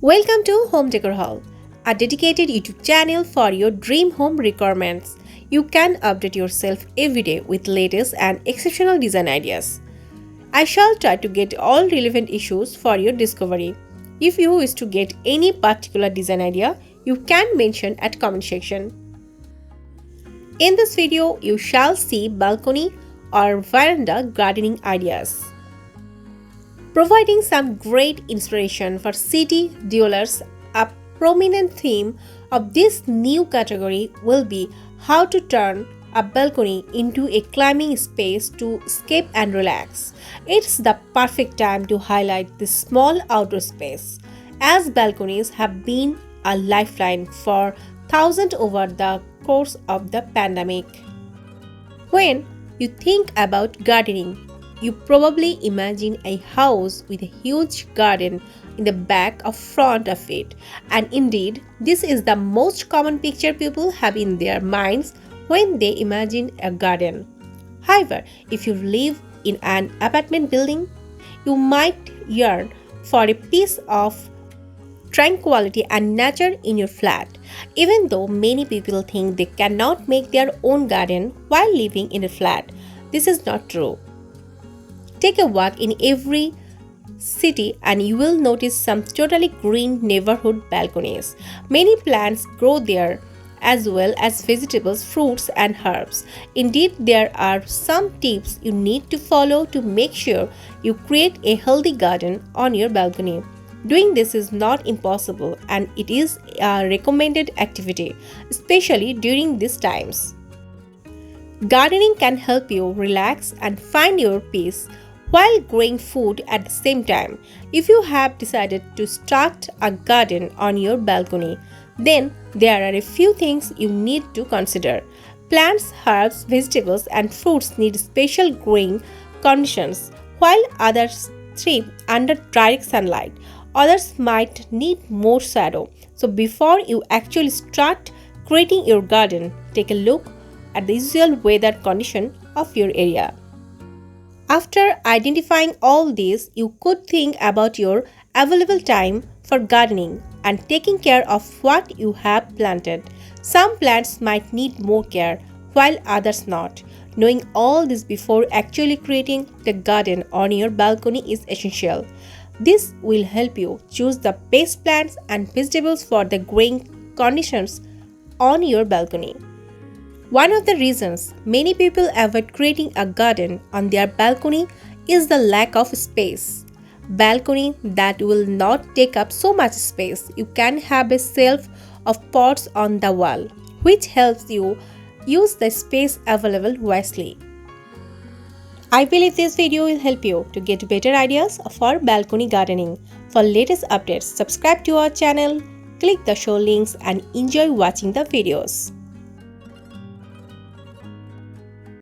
Welcome to Home Decor Hall, a dedicated YouTube channel for your dream home requirements. You can update yourself every day with latest and exceptional design ideas. I shall try to get all relevant issues for your discovery. If you wish to get any particular design idea, you can mention at comment section. In this video, you shall see balcony or veranda gardening ideas, providing some great inspiration for city dwellers. A prominent theme of this new category will be how to turn a balcony into a climbing space to escape and relax. It's the perfect time to highlight this small outdoor space, as balconies have been a lifeline for thousands over the course of the pandemic. When you think about gardening, you probably imagine a house with a huge garden in the back or front of it, and indeed, this is the most common picture people have in their minds when they imagine a garden. However, if you live in an apartment building, you might yearn for a piece of tranquility and nature in your flat. Even though many people think they cannot make their own garden while living in a flat, this is not true. Take a walk in every city and you will notice some totally green neighborhood balconies. Many plants grow there, as well as vegetables, fruits, and herbs. Indeed, there are some tips you need to follow to make sure you create a healthy garden on your balcony. Doing this is not impossible, and it is a recommended activity, especially during these times. Gardening can help you relax and find your peace while growing food at the same time. If you have decided to start a garden on your balcony, then there are a few things you need to consider. Plants, herbs, vegetables, and fruits need special growing conditions, while others thrive under direct sunlight. Others might need more shadow. So before you actually start creating your garden, take a look at the usual weather condition of your area. After identifying all these, you could think about your available time for gardening and taking care of what you have planted. Some plants might need more care, while others not. Knowing all this before actually creating the garden on your balcony is essential. This will help you choose the best plants and vegetables for the growing conditions on your balcony. One of the reasons many people avoid creating a garden on their balcony is the lack of space. Balcony that will not take up so much space. You can have a shelf of pots on the wall, which helps you use the space available wisely. I believe this video will help you to get better ideas for balcony gardening. For latest updates, subscribe to our channel, click the show links, and enjoy watching the videos.